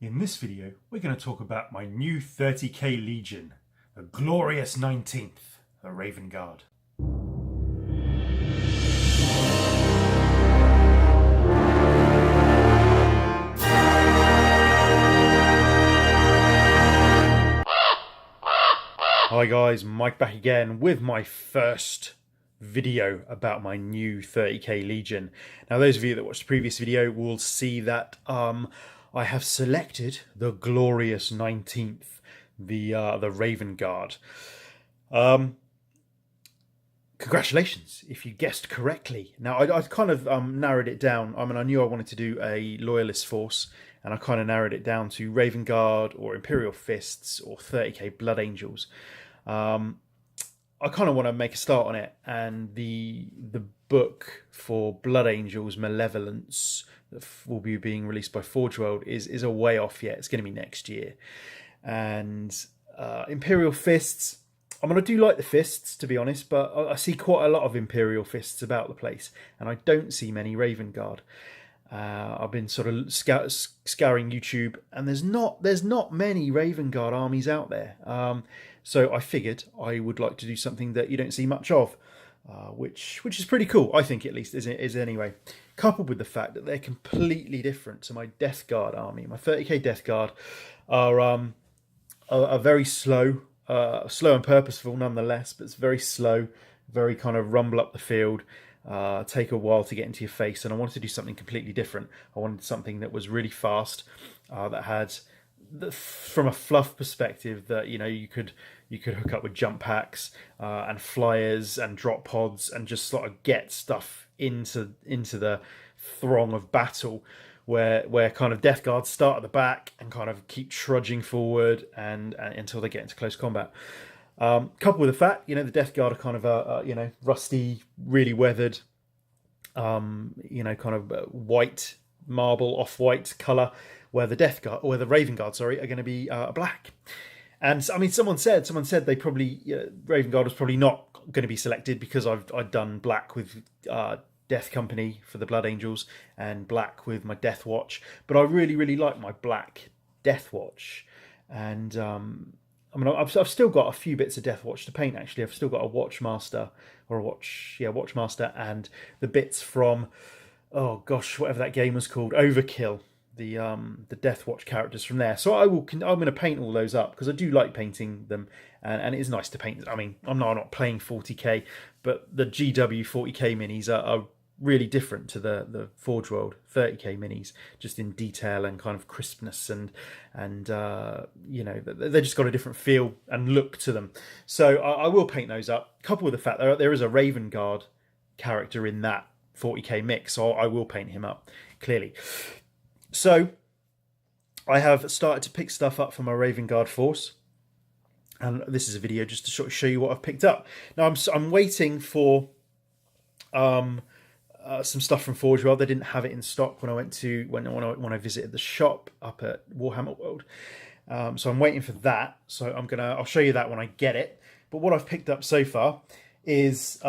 In this video, we're going to talk about my new 30k Legion, the Glorious 19th, the Raven Guard. Hi guys, Mike back again with my first video about my new 30k Legion. Now those of you that watched the previous video will see that I have selected the Glorious 19th, the Raven Guard. Congratulations if you guessed correctly. Now I kind of narrowed it down. I mean, I knew I wanted to do a Loyalist force, and I kind of narrowed it down to Raven Guard or Imperial Fists or 30k Blood Angels. I kind of want to make a start on it, and the book for Blood Angels Malevolence that will be being released by Forge World is a way off yet. It's going to be next year. And Imperial Fists, I mean, I do like the Fists, to be honest, but I see quite a lot of Imperial Fists about the place, and I don't see many Raven Guard. I've been sort of scouring YouTube, and there's not many Raven Guard armies out there. So I figured I would like to do something that you don't see much of, which is pretty cool, I think, at least, is anyway. Coupled with the fact that they're completely different to my Death Guard army. My 30k Death Guard are very slow, slow and purposeful nonetheless, but it's very slow, very kind of rumble up the field. Take a while to get into your face, and I wanted to do something completely different. I wanted something that was really fast, that had, from a fluff perspective, that you could hook up with jump packs and flyers and drop pods and just sort of get stuff into the throng of battle, where kind of Death Guards start at the back and kind of keep trudging forward and until they get into close combat. Coupled with the fact, the Death Guard are kind of rusty, really weathered, kind of white marble, off-white colour, where the Death Guard, or the Raven Guard, sorry, are going to be black. And I mean, someone said they probably Raven Guard was probably not going to be selected because I'd done black with Death Company for the Blood Angels and black with my Death Watch, but I really like my black Death Watch, and I mean, I've still got a few bits of Death Watch to paint. Actually, I've still got a Watchmaster Watchmaster, and the bits from, oh gosh, whatever that game was called, Overkill. The Death Watch characters from there. So I'm going to paint all those up because I do like painting them, and it is nice to paint. I mean, I'm not playing 40k, but the GW 40k minis are really different to the Forge World 30k minis, just in detail and kind of crispness, and they just got a different feel and look to them. So I will paint those up. Coupled with the fact there is a Raven Guard character in that 40k mix, so I will paint him up clearly. So I have started to pick stuff up for my Raven Guard force, and this is a video just to sort of show you what I've picked up. Now I'm waiting for some stuff from Forge World. They didn't have it in stock when I visited the shop up at Warhammer World. So I'm waiting for that. So I'll show you that when I get it. But what I've picked up so far is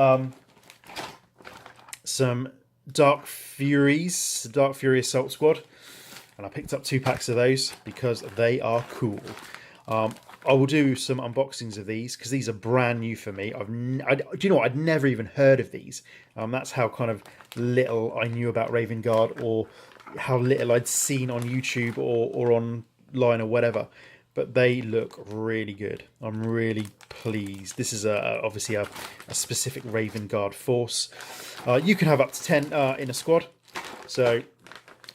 some Dark Fury Assault Squad, and I picked up 2 packs of those because they are cool. I will do some unboxings of these because these are brand new for me. Do you know what? I'd never even heard of these. That's how kind of little I knew about Raven Guard, or how little I'd seen on YouTube or online or whatever. But they look really good. I'm really pleased. This is obviously a specific Raven Guard force. You can have up to 10 in a squad. So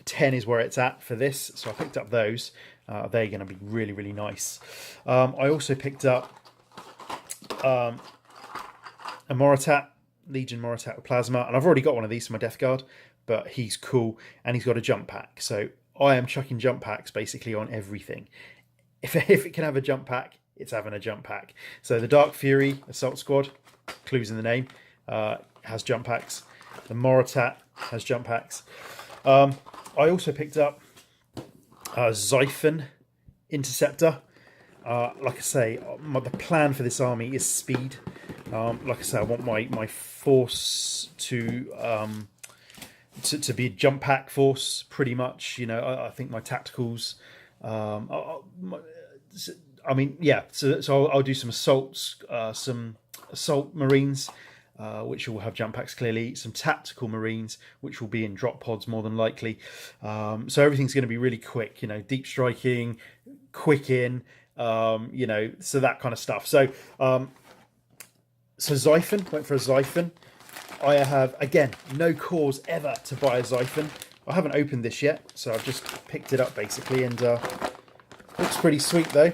10 is where it's at for this. So I picked up those. They're going to be really nice. I also picked up a Moritat, Legion Moritat with Plasma, and I've already got one of these for my Death Guard, but he's cool, and he's got a jump pack. So I am chucking jump packs basically on everything. If it can have a jump pack, it's having a jump pack. So the Dark Fury Assault Squad, clues in the name, has jump packs. The Moritat has jump packs. I also picked up Xiphon Interceptor. Like I say, the plan for this army is speed. Like I say, I want my force to be a jump pack force, pretty much. I think my tacticals I mean, yeah. So I'll do some assaults, some assault marines, which will have jump packs clearly. Some tactical marines, which will be in drop pods more than likely. So everything's going to be really quick. You know, deep striking, quick in. You know, so that kind of stuff. So Xiphon, went for a Xiphon. I have, again, no cause ever to buy a Xiphon. I haven't opened this yet, so I've just picked it up basically, and looks pretty sweet though.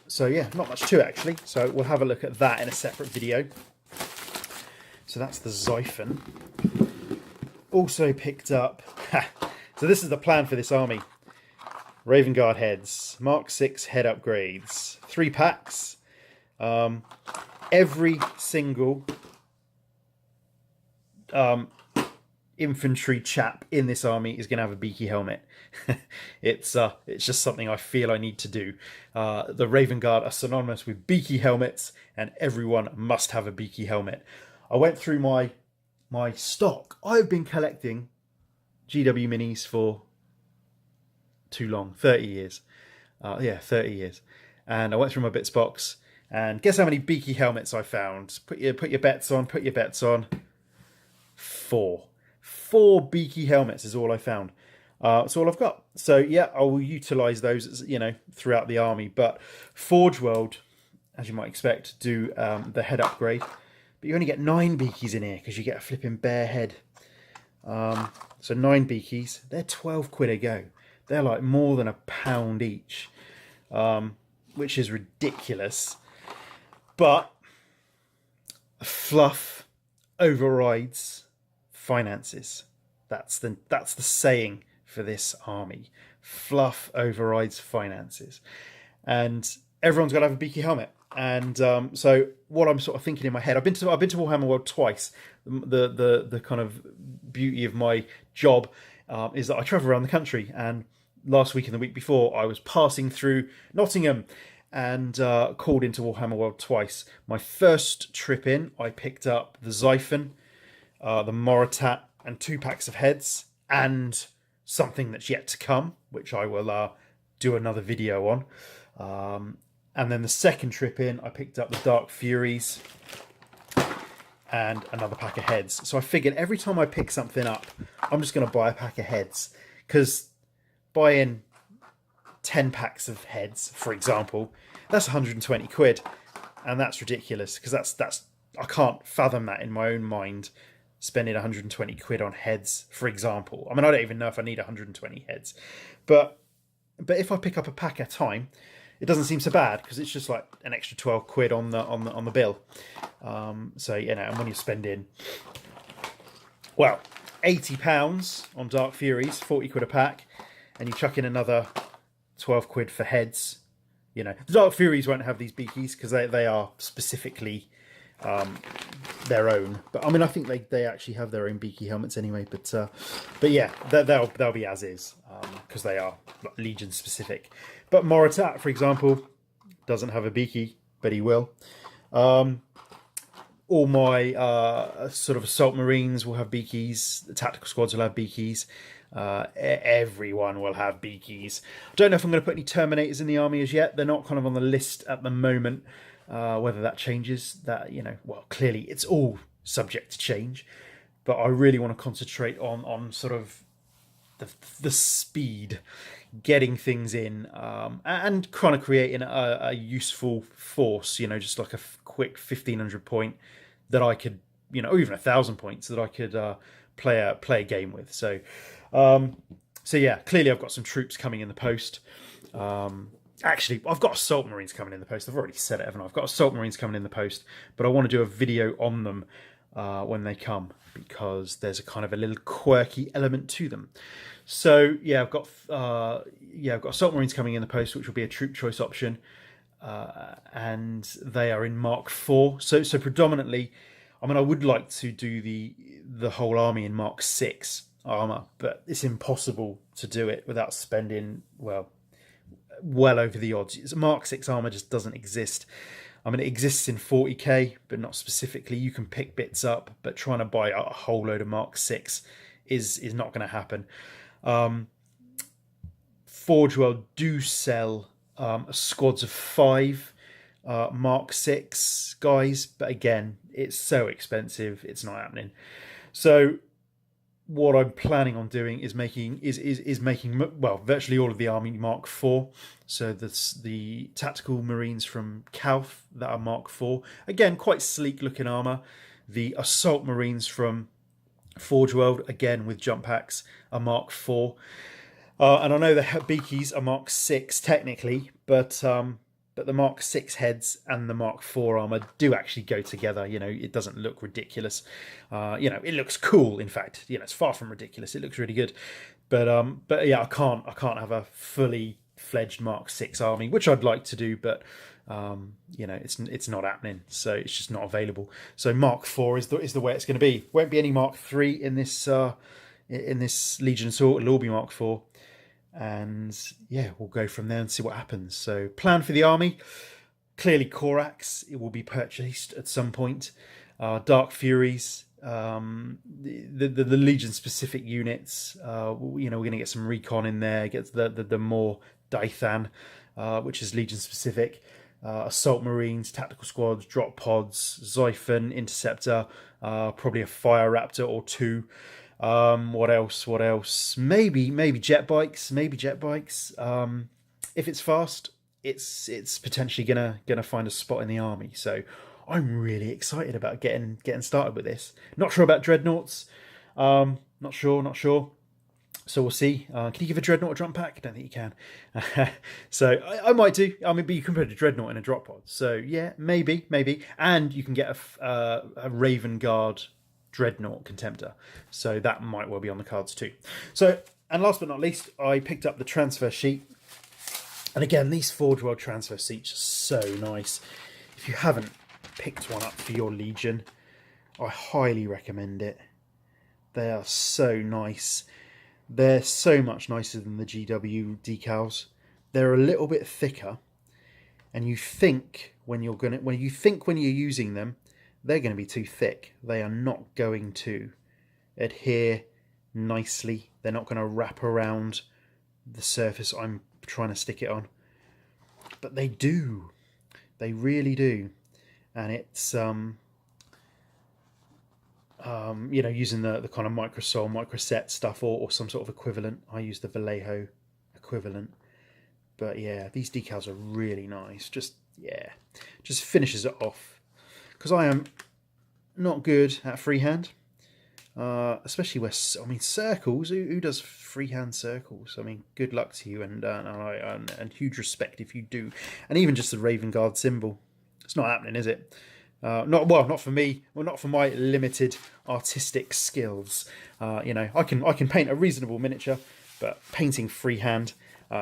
So yeah, not much to it actually. So we'll have a look at that in a separate video. So that's the Xiphon. Also picked up, so this is the plan for this army. Raven Guard heads, Mark 6 head upgrades, 3 packs. Every single infantry chap in this army is going to have a beaky helmet. It's just something I feel I need to do. The Raven Guard are synonymous with beaky helmets, and everyone must have a beaky helmet. I went through my stock. I've been collecting GW minis for too long, 30 years. Yeah, 30 years. And I went through my bits box, and guess how many beaky helmets I found? Put your bets on. Put your bets on. 4 beaky helmets is all I found. That's all I've got. So yeah, I will utilise those, you know, throughout the army. But Forge World, as you might expect, do the head upgrade. But you only get 9 beakies in here because you get a flipping bare head. So 9 beakies. They're 12 quid a go. They're like more than £1 each, which is ridiculous. But fluff overrides finances. That's the saying for this army. Fluff overrides finances, and everyone's got to have a beaky helmet. And so what I'm sort of thinking in my head, I've been to Warhammer World twice. The kind of beauty of my job is that I travel around the country, and last week and the week before I was passing through Nottingham and called into Warhammer World twice. My first trip in, I picked up the Xiphon, the Moritat, and 2 packs of heads, and something that's yet to come, which I will do another video on. And then the second trip in, I picked up the Dark Furies and another pack of heads. So I figured every time I pick something up, I'm just going to buy a pack of heads, because buying 10 packs of heads, for example, that's 120 quid, and that's ridiculous, because that's I can't fathom that in my own mind, spending 120 quid on heads, for example. I mean, I don't even know if I need 120 heads, but if I pick up a pack at a time, it doesn't seem so bad, because it's just like an extra 12 quid on the bill. So you know, and when you're spending, well, £80 on Dark Furies, 40 quid a pack, and you chuck in another 12 quid for heads, you know, the Dark Furies won't have these beakies because they are specifically their own. But I mean, I think they actually have their own beaky helmets anyway. But yeah, they'll be as is, because they are Legion specific. But Moritat, for example, doesn't have a beaky, but he will. All my sort of assault marines will have beakies. The tactical squads will have beakies. Everyone will have beakies. I don't know if I'm going to put any Terminators in the army as yet. They're not kind of on the list at the moment. Whether that changes, that, you know, well, clearly it's all subject to change. But I really want to concentrate on sort of the speed, getting things in, and kind of creating a useful force. You know, just like a quick 1,500 point that I could, you know, or even 1,000 points that I could play a game with. So yeah, clearly I've got some troops coming in the post. Actually, I've got Assault Marines coming in the post. I've already said it, haven't I? I've got Assault Marines coming in the post, but I want to do a video on them when they come, because there's a kind of a little quirky element to them. So yeah, I've got Assault Marines coming in the post, which will be a troop choice option, and they are in Mark 4. So predominantly, I mean, I would like to do the whole army in Mark 6 armor, but it's impossible to do it without spending well over the odds. Mark 6 armor just doesn't exist. I mean, it exists in 40k, but not specifically. You can pick bits up, but trying to buy a whole load of Mark 6 is not going to happen. Forge World do sell squads of 5 Mark 6 guys, but again, it's so expensive, it's not happening. So what I'm planning on doing is making well, virtually all of the army Mark 4. So the tactical marines from Calth that are Mark 4. Again, quite sleek looking armor. The assault marines from Forge World, again with jump packs, are Mark 4. And I know the Beakies are Mark 6 technically, but the Mark 6 heads and the Mark 4 armor do actually go together. You know, it doesn't look ridiculous. You know, it looks cool. In fact, you know, it's far from ridiculous. It looks really good. But yeah, I can't have a fully fledged Mark 6 army, which I'd like to do, but you know, it's not happening. So it's just not available. So Mark 4 is the way it's going to be. Won't be any Mark 3 in this Legion Assault. It'll all be Mark 4. And yeah, we'll go from there and see what happens. So plan for the army, clearly Corax, it will be purchased at some point. Dark Furies, the Legion specific units, you know, we're going to get some recon in there, get the more Dythan, which is Legion specific. Assault Marines, tactical squads, drop pods, Xiphon, Interceptor, probably a Fire Raptor or 2. What else? Maybe jet bikes. If it's fast, it's potentially gonna find a spot in the army. So I'm really excited about getting started with this. Not sure about dreadnoughts. Not sure. So we'll see. Can you give a dreadnought a jump pack? I don't think you can. So I might do. I mean, but you can put a dreadnought in a drop pod. So yeah, maybe. And you can get a Raven Guard Dreadnought Contemptor, so that might well be on the cards too. So, and last but not least, I picked up the transfer sheet, and again, these Forge World transfer sheets are so nice. If you haven't picked one up for your Legion, I highly recommend it. They are so nice. They're so much nicer than the GW decals. They're a little bit thicker, and you think when you're using them, they're going to be too thick. They are not going to adhere nicely. They're not going to wrap around the surface I'm trying to stick it on. But they do. They really do. And it's, you know, using the kind of Microsol, Microset stuff or some sort of equivalent. I use the Vallejo equivalent. But yeah, these decals are really nice. Just finishes it off. Because I am not good at freehand, especially where, I mean, circles. Who does freehand circles? I mean, good luck to you, and huge respect if you do. And even just the Raven Guard symbol, it's not happening, is it? Not for me. Well, not for my limited artistic skills. You know, I can paint a reasonable miniature, but painting freehand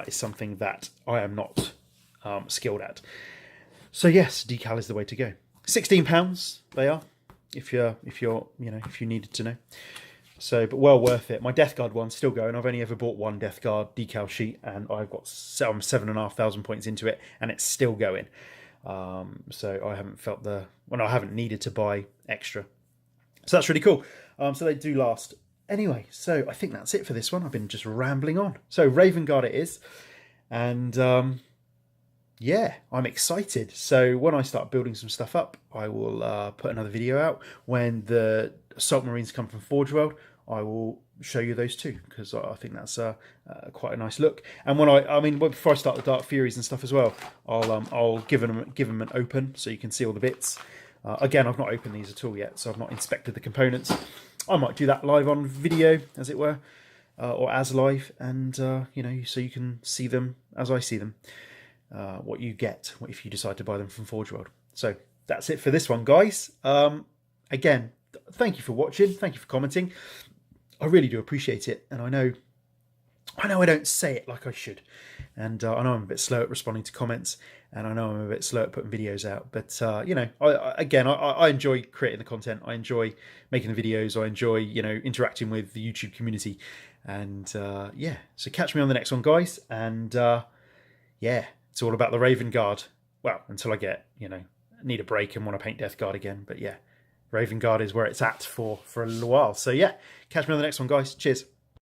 is something that I am not skilled at. So yes, decal is the way to go. £16 they are, if you needed to know. So, but well worth it. My Death Guard one's still going. I've only ever bought one Death Guard decal sheet, and I've got 7,500 points into it, and it's still going. So I haven't I haven't needed to buy extra. So that's really cool. So they do last. Anyway, so I think that's it for this one. I've been just rambling on. So Raven Guard it is, and yeah, I'm excited. So when I start building some stuff up, I will put another video out. When the Assault Marines come from Forge World, I will show you those too, because I think that's quite a nice look. And before I start the Dark Furies and stuff as well, I'll give them an open so you can see all the bits. Again, I've not opened these at all yet, so I've not inspected the components. I might do that live on video, as it were, or as live, and you know, so you can see them as I see them. What you get if you decide to buy them from Forge World. So that's it for this one, guys. Again, thank you for watching. Thank you for commenting. I really do appreciate it. And I know I don't say it like I should. And I know I'm a bit slow at responding to comments. And I know I'm a bit slow at putting videos out. But, you know, I enjoy creating the content. I enjoy making the videos. I enjoy, you know, interacting with the YouTube community. And, yeah, so catch me on the next one, guys. And, yeah. It's all about the Raven Guard. Well, until I need a break and want to paint Death Guard again. But yeah, Raven Guard is where it's at for a little while. So yeah, catch me on the next one, guys. Cheers.